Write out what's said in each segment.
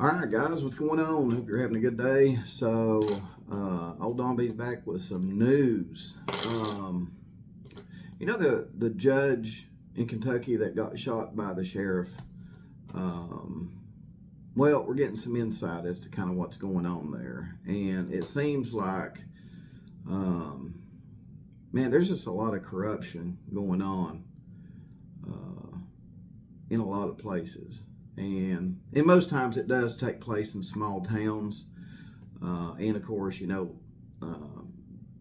All right, guys, what's going on? Hope you're having a good day. So, old Don B's back with some news. You know the judge in Kentucky that got shot by the sheriff? Well, we're getting some insight as to kind of what's going on there. And it seems like, man, there's just a lot of corruption going on in a lot of places. And most times it does take place in small towns. And of course, you know,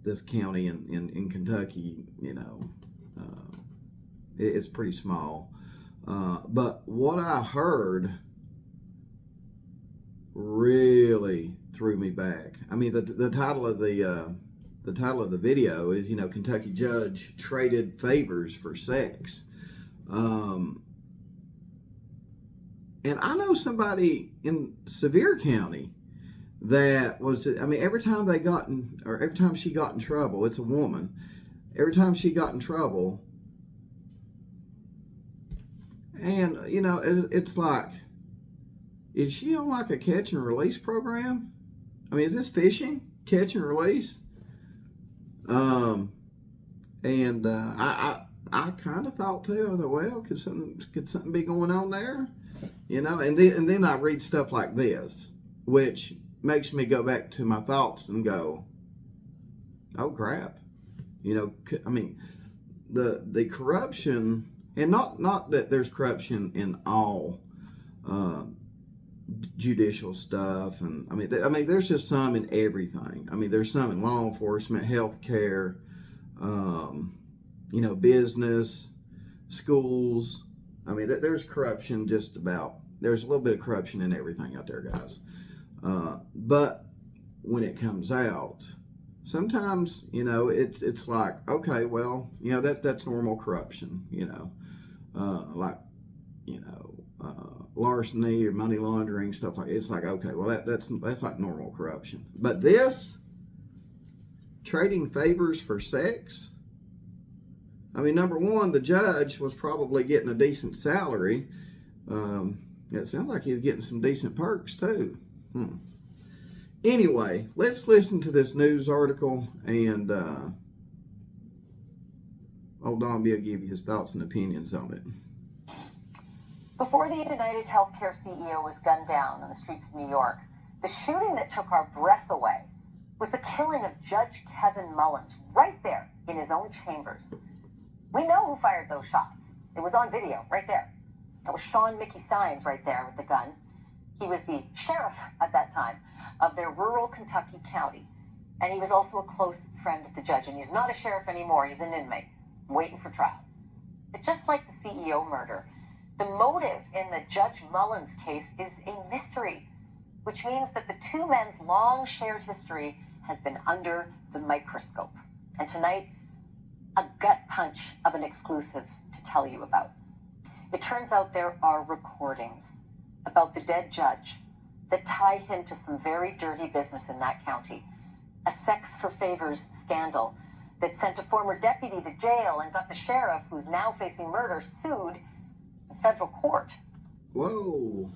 this county in Kentucky, you know, it's pretty small. But what I heard really threw me back. I mean, the title of the video is, you know, Kentucky judge traded favors for sex. And I know somebody in Sevier County that was, I mean, every time she got in trouble, it's a woman, every time she got in trouble, and, you know, it's like, is she on like a catch and release program? I mean, is this fishing, catch and release? I kind of thought too, I thought, well, could something be going on there? You know, and then I read stuff like this, which makes me go back to my thoughts and go, oh crap. You know, I mean, the corruption, and not that there's corruption in all judicial stuff, and I mean there's just some in everything. I mean, there's some in law enforcement, healthcare, you know, business, schools. I mean, there's corruption just about. There's a little bit of corruption in everything out there, guys. But when it comes out, sometimes, you know, it's like, okay, well, you know, that's normal corruption, you know, like, you know, larceny or money laundering, stuff like. It's like, okay, well, that's like normal corruption. But this trading favors for sex. I mean, number one, the judge was probably getting a decent salary. It sounds like he's getting some decent perks too. Anyway, let's listen to this news article, and old Don will give you his thoughts and opinions on it. Before the United Healthcare CEO was gunned down on the streets of New York, the shooting that took our breath away was the killing of Judge Kevin Mullins right there in his own chambers. We know who fired those shots. It was on video right there. That was Shawn Stines right there with the gun. He was the sheriff at that time of their rural Kentucky county. And he was also a close friend of the judge. And he's not a sheriff anymore. He's an inmate waiting for trial. But just like the CEO murder, the motive in the Judge Mullins case is a mystery, which means that the two men's long shared history has been under the microscope. And tonight, a gut punch of an exclusive to tell you about. It turns out there are recordings about the dead judge that tie him to some very dirty business in that county. A sex for favors scandal that sent a former deputy to jail and got the sheriff, who's now facing murder, sued in federal court. Whoa.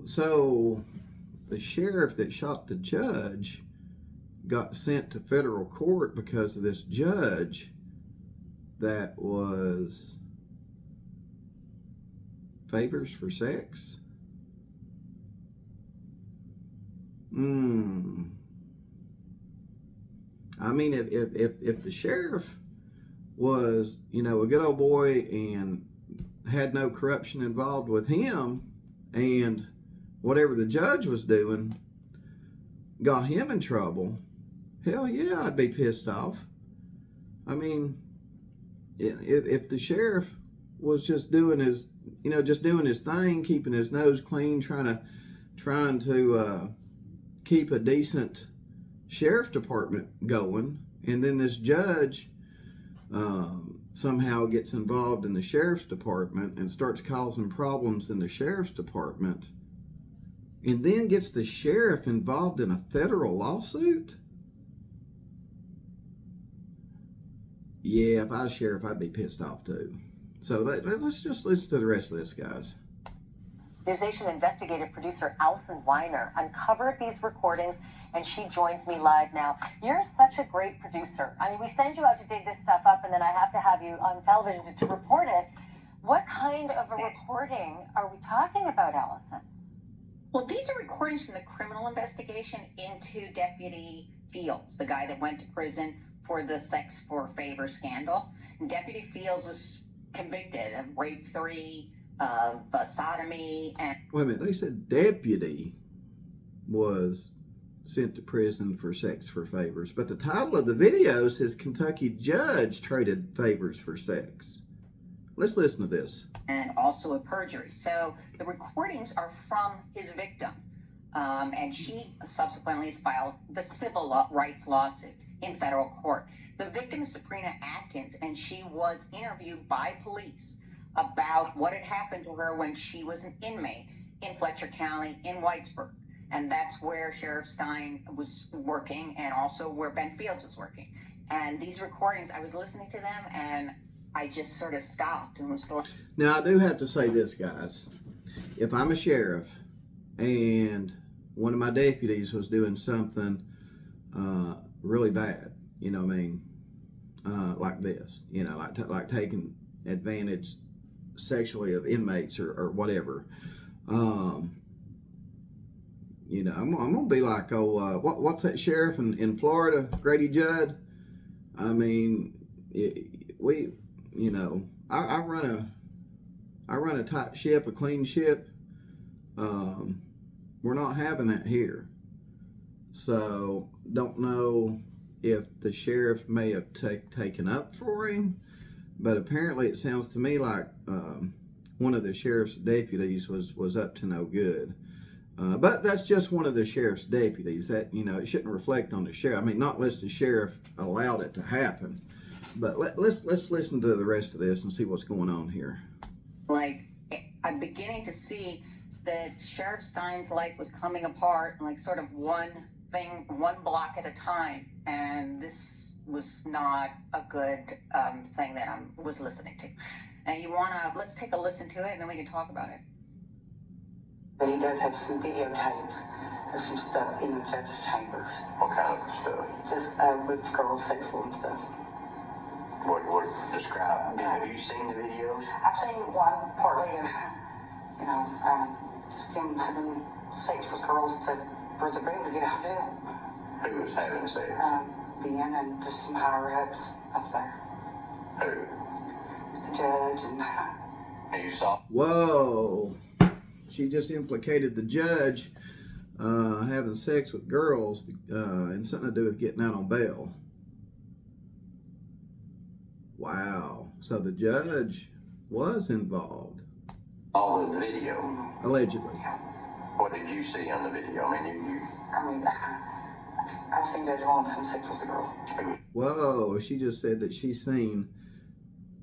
So the sheriff that shot the judge got sent to federal court because of this judge that was favors for sex? I mean, if the sheriff was, you know, a good old boy and had no corruption involved with him, and whatever the judge was doing got him in trouble, hell yeah, I'd be pissed off. I mean, if the sheriff was just doing his, you know, just doing his thing, keeping his nose clean, trying to keep a decent sheriff department going, and then this judge somehow gets involved in the sheriff's department and starts causing problems in the sheriff's department, and then gets the sheriff involved in a federal lawsuit? Yeah, if I was sheriff, I'd be pissed off too. So let's just listen to the rest of this, guys. News Nation investigative producer Allison Weiner uncovered these recordings, and she joins me live now. You're such a great producer. I mean, we send you out to dig this stuff up, and then I have to have you on television to report it. What kind of a recording are we talking about, Allison? Well, these are recordings from the criminal investigation into Deputy Fields, the guy that went to prison for the sex for favor scandal. And Deputy Fields was convicted of rape 3, of sodomy, and... Wait a minute, they said deputy was sent to prison for sex for favors, but the title of the video says Kentucky judge traded favors for sex. Let's listen to this. And also a perjury. So the recordings are from his victim, and she subsequently has filed the civil rights lawsuit in federal court. The victim is Sabrina Adkins, and she was interviewed by police about what had happened to her when she was an inmate in Letcher County in Whitesburg. And that's where Sheriff Stines was working, and also where Ben Fields was working. And these recordings, I was listening to them, and I just sort of stopped and was like... Now, I do have to say this, guys. If I'm a sheriff and one of my deputies was doing something really bad, you know what I mean, like this, you know, like taking advantage sexually of inmates or whatever, you know, I'm gonna be like, oh, what's that sheriff in Florida, Grady Judd? I mean, you know, I run a tight ship, a clean ship. We're not having that here. So don't know if the sheriff may have taken up for him, but apparently it sounds to me like one of the sheriff's deputies was up to no good. But that's just one of the sheriff's deputies. That, you know, it shouldn't reflect on the sheriff. I mean, not unless the sheriff allowed it to happen. But let's listen to the rest of this and see what's going on here. Like, I'm beginning to see that Sheriff Stines' life was coming apart, like sort of one block at a time. And this was not a good thing that I was listening to. And let's take a listen to it, and then we can talk about it. He does have some videotapes of some stuff in the judge's chambers. What kind of stuff? Just with girls, sexual and stuff. What describe? Have you seen the videos? I've seen one partly of, you know, just him having sex with girls for the bail to get out of jail. Who was having sex? Ben and just some higher ups up there. Who? The judge And you saw? Whoa. She just implicated the judge having sex with girls and something to do with getting out on bail. Wow. So the judge was involved. All the video? Allegedly. What did you see on the video? I mean, I've seen Judge Mullins having sex with a girl. Whoa. She just said that she's seen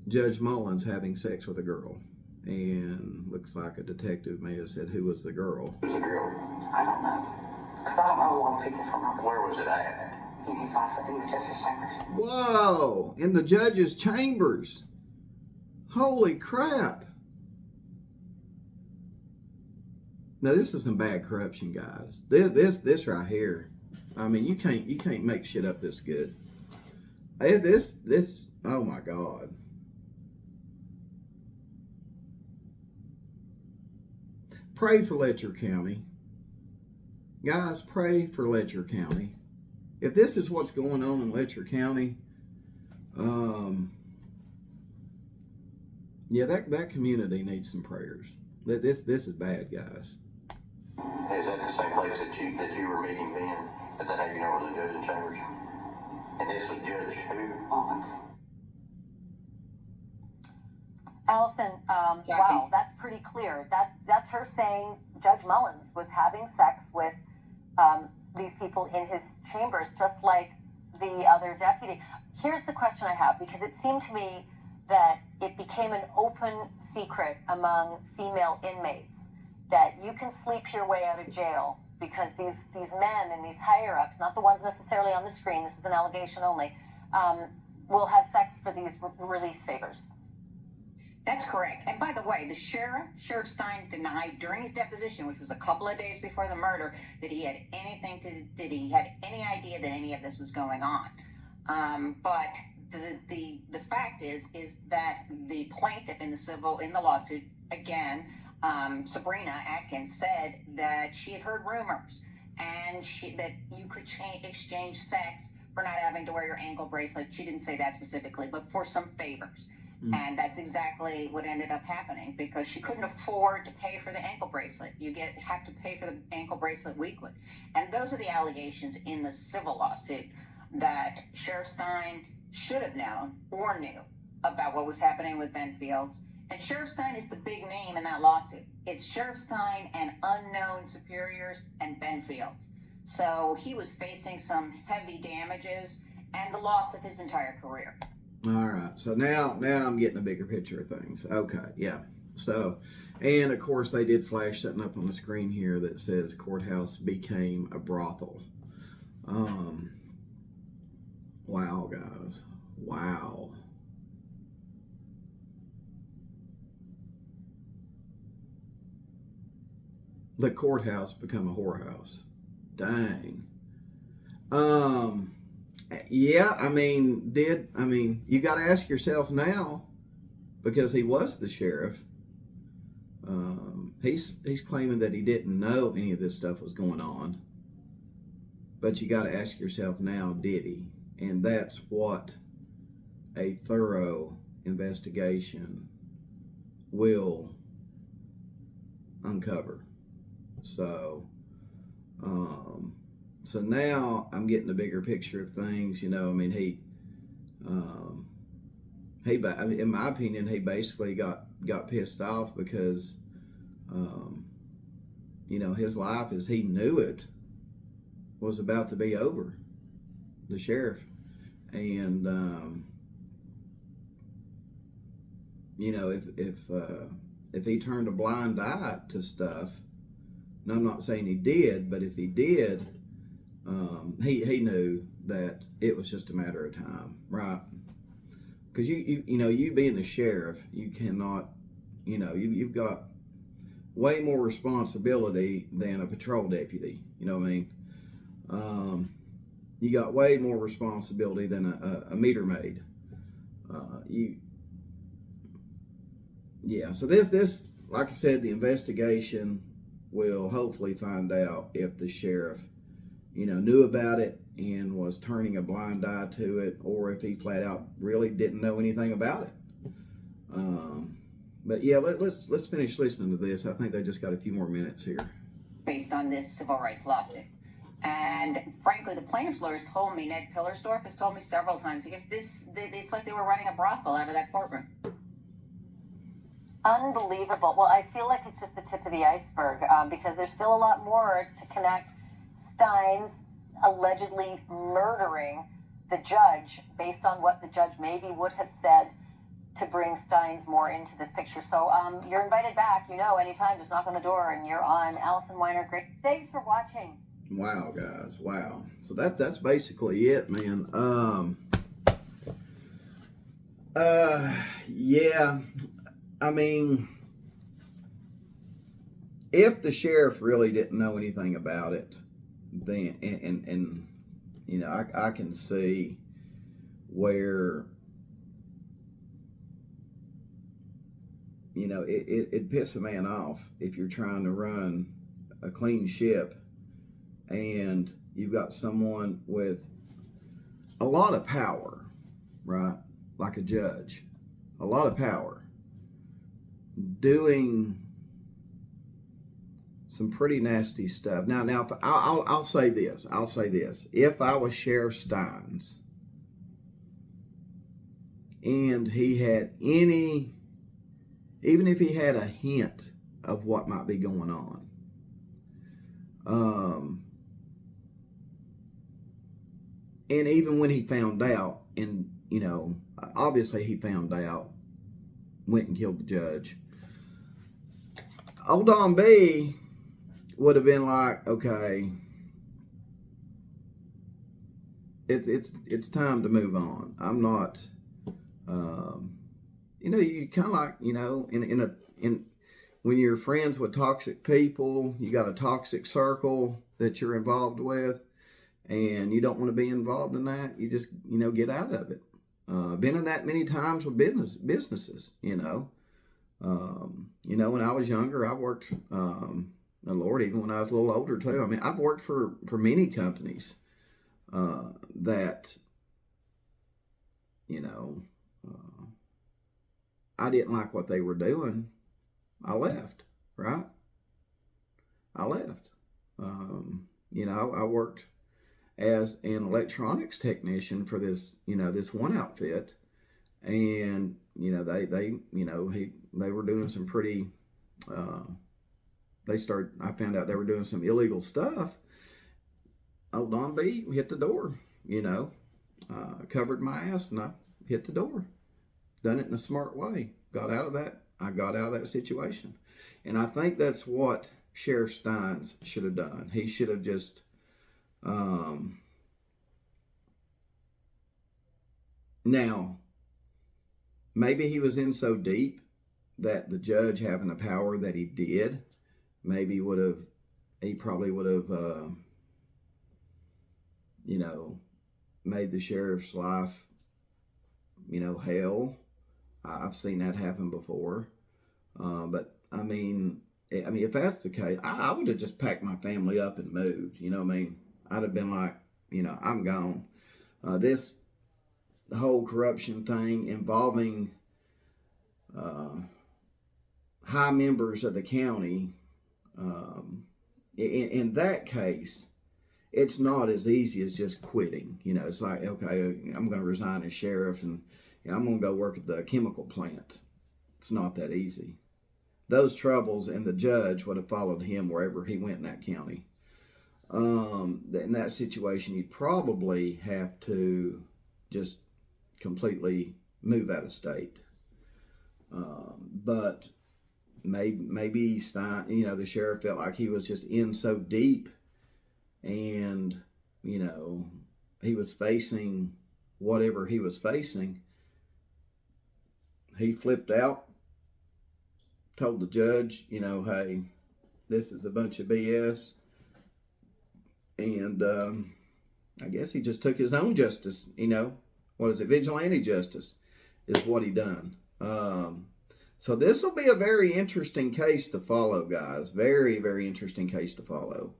Judge Mullins having sex with a girl. And looks like a detective may have said who was the girl. Who's the girl? I don't know. Because I don't know a lot of people from her. Where was it at? In his office, in the judge's chambers. Whoa! In the judge's chambers. Holy crap. Now this is some bad corruption, guys. This right here. I mean, you can't make shit up this good. This oh my God. Pray for Letcher County. Guys, pray for Letcher County. If this is what's going on in Letcher County, yeah, that community needs some prayers. This is bad, guys. Is that the same place that you were meeting Ben? Is that how you know where the judge in chambers? And this was Judge who? Mullins. Allison, wow, that's pretty clear. That's her saying Judge Mullins was having sex with these people in his chambers, just like the other deputy. Here's the question I have, because it seemed to me that it became an open secret among female inmates that you can sleep your way out of jail because these men and these higher-ups, not the ones necessarily on the screen, this is an allegation only, will have sex for these release favors. That's correct. And by the way, the Sheriff Stines, denied during his deposition, which was a couple of days before the murder, that he had he had any idea that any of this was going on. But the fact is that the plaintiff in the lawsuit, again, Sabrina Adkins, said that she had heard rumors and that you could exchange sex for not having to wear your ankle bracelet. She didn't say that specifically, but for some favors. And that's exactly what ended up happening, because she couldn't afford to pay for the ankle bracelet. You have to pay for the ankle bracelet weekly. And those are the allegations in the civil lawsuit, that Sheriff Stines should have known or knew about what was happening with Ben Fields. And Sheriff Stines is the big name in that lawsuit. It's Sheriff Stines and unknown superiors and Ben Fields. So he was facing some heavy damages and the loss of his entire career. All right, so now I'm getting a bigger picture of things. Okay, yeah. So, and of course they did flash something up on the screen here that says courthouse became a brothel. Wow, guys. Wow. The courthouse become a whorehouse. Dang. Yeah, I mean, you got to ask yourself now, because he was the sheriff. He's claiming that he didn't know any of this stuff was going on. But you got to ask yourself now, did he? And that's what a thorough investigation will uncover. So now I'm getting a bigger picture of things. You know, I mean, in my opinion, he basically got pissed off because, you know, his life as he knew it was about to be over. The sheriff, and you know, if he turned a blind eye to stuff, and I'm not saying he did, but if he did, he knew that it was just a matter of time, right? Because you know, you being the sheriff, you cannot, you know, you've got way more responsibility than a patrol deputy. You know what I mean? You got way more responsibility than a meter maid. So this, like I said, the investigation will hopefully find out if the sheriff, you know, knew about it and was turning a blind eye to it, or if he flat out really didn't know anything about it. But yeah, let's finish listening to this. I think they just got a few more minutes here. Based on this civil rights lawsuit. And frankly, the plaintiff's lawyers told me, Ned Pillersdorf has told me several times, I guess it's like they were running a brothel out of that courtroom. Unbelievable. Well, I feel like it's just the tip of the iceberg, because there's still a lot more to connect Stines allegedly murdering the judge, based on what the judge maybe would have said, to bring Stines more into this picture. So you're invited back, you know, anytime. Just knock on the door and you're on. Allison Weiner, great. Thanks for watching. Wow, guys. Wow. So that's basically it, man. Yeah. I mean, if the sheriff really didn't know anything about it, then and you know, I can see where, you know, it pisses a man off if you're trying to run a clean ship and you've got someone with a lot of power, right? Like a judge, a lot of power, doing some pretty nasty stuff. Now, if I'll say this. If I was Sheriff Stines and he had even if he had a hint of what might be going on, and even when he found out, and, you know, obviously he found out, went and killed the judge, old Don B would have been like, okay, it's time to move on. I'm not, you kind of like, in when you're friends with toxic people, you got a toxic circle that you're involved with, and you don't want to be involved in that. You just, get out of it. Been in that many times with businesses, when I was younger, I worked, Lord, even when I was a little older too. I mean, I've worked for many companies that, I didn't like what they were doing. I left, right? I left. I worked as an electronics technician for this, this one outfit, and they were doing some pretty. I found out they were doing some illegal stuff. Old Don B hit the door, covered my ass, and I hit the door. Done it in a smart way. Got out of that. I got out of that situation, and I think that's what Sheriff Stines should have done. He should have just. Now, maybe he was in so deep that the judge, having the power that he did, he probably would have, made the sheriff's life, hell. I've seen that happen before. But I mean, if that's the case, I would have just packed my family up and moved. I'd have been like, I'm gone. The whole corruption thing involving high members of the county, in that case, it's not as easy as just quitting. It's like, okay, I'm going to resign as sheriff and I'm going to go work at the chemical plant. It's not that easy. Those troubles, and the judge would have followed him wherever he went in that county. In that situation, you'd probably have to just completely move out of state. But maybe Stein, the sheriff felt like he was just in so deep, and he was facing whatever he was facing. He flipped out, told the judge, hey, this is a bunch of BS. And I guess he just took his own justice, what is it? Vigilante justice is what he done. So this will be a very interesting case to follow, guys. Very, very interesting case to follow.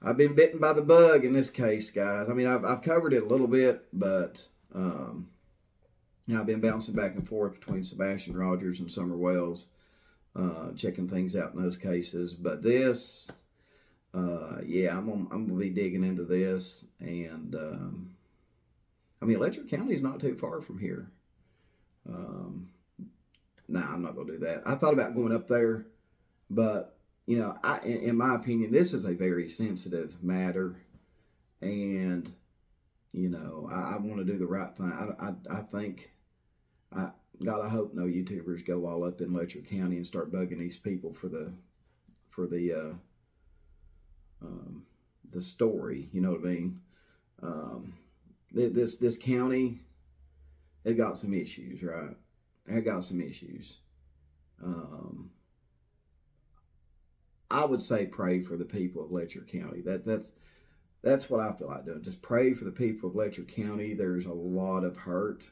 I've been bitten by the bug in this case, guys. I mean, I've covered it a little bit, but I've been bouncing back and forth between Sebastian Rogers and Summer Wells, checking things out in those cases. But this, I'm gonna be digging into this, and Letcher County is not too far from here. I'm not gonna do that. I thought about going up there, but in my opinion, this is a very sensitive matter, and I want to do the right thing. I think, God, I hope no YouTubers go all up in Letcher County and start bugging these people for the story. You know what I mean? This county, it got some issues, right? It got some issues. I would say pray for the people of Letcher County. That's what I feel like doing. Just pray for the people of Letcher County. There's a lot of hurt.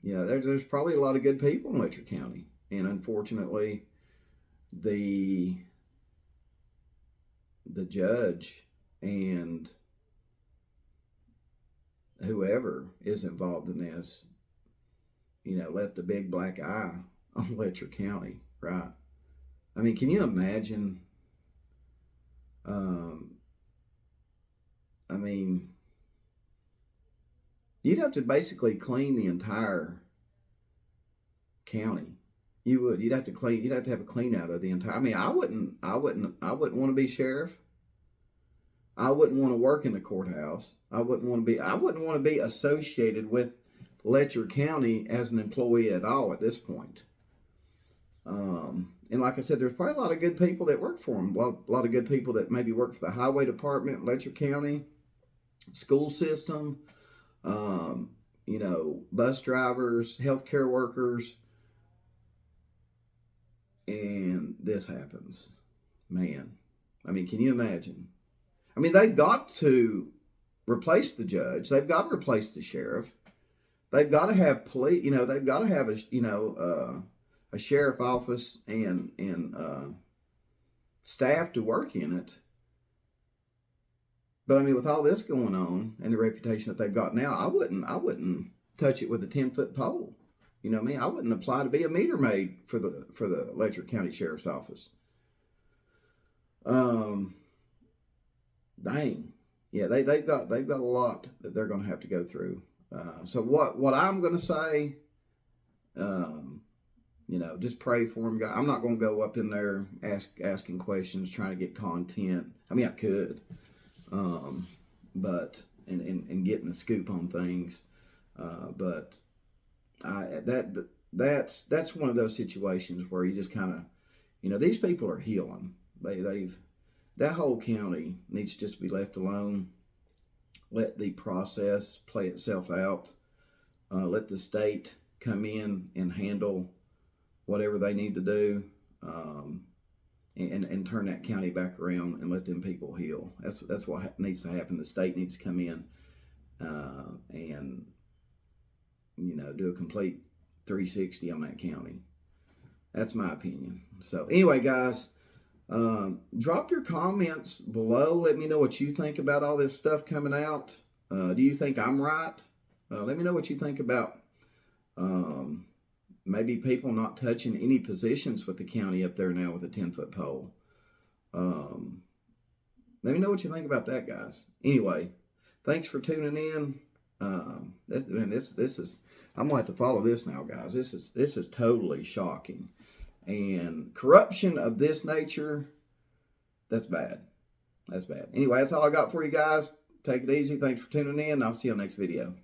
There's probably a lot of good people in Letcher County, and unfortunately, the judge and whoever is involved in this, left a big black eye on Letcher County, right? I mean, can you imagine? You'd have to basically clean the entire county. You would. You'd have to have a clean out of the entire. I wouldn't want to be sheriff. I wouldn't want to work in the courthouse. I wouldn't want to be associated with Letcher County as an employee at all at this point. And like I said, there's probably a lot of good people that work for them. A lot of good people that maybe work for the highway department in Letcher County, school system, bus drivers, healthcare workers, and this happens. Man, I mean, can you imagine? I mean, they've got to replace the judge. They've got to replace the sheriff. They've got to have police. They've got to have a sheriff office and staff to work in it. But I mean, with all this going on and the reputation that they've got now, I wouldn't touch it with a 10-foot pole. You know what I mean? I wouldn't apply to be a meter maid for the Letcher County Sheriff's Office. Dang, yeah, they've got a lot that they're going to have to go through. So what I'm going to say, just pray for them, guys. I'm not going to go up in there asking questions, trying to get content. I mean, I could, but and getting a scoop on things, but that's one of those situations where you just kind of, these people are healing. That whole county needs to just be left alone. Let the process play itself out. Let the state come in and handle whatever they need to do, and turn that county back around and let them people heal. That's what needs to happen. The state needs to come in and do a complete 360 on that county. That's my opinion. So anyway, guys, drop your comments below. Let me know what you think about all this stuff coming out. Do you think I'm right? Let me know what you think about maybe people not touching any positions with the county up there now with a 10-foot pole. Let me know what you think about that, guys. Anyway, thanks for tuning in. This is, I'm gonna have to follow this now, guys. This is totally shocking. And corruption of this nature, that's bad. That's bad. Anyway, that's all I got for you guys. Take it easy. Thanks for tuning in. I'll see you on the next video.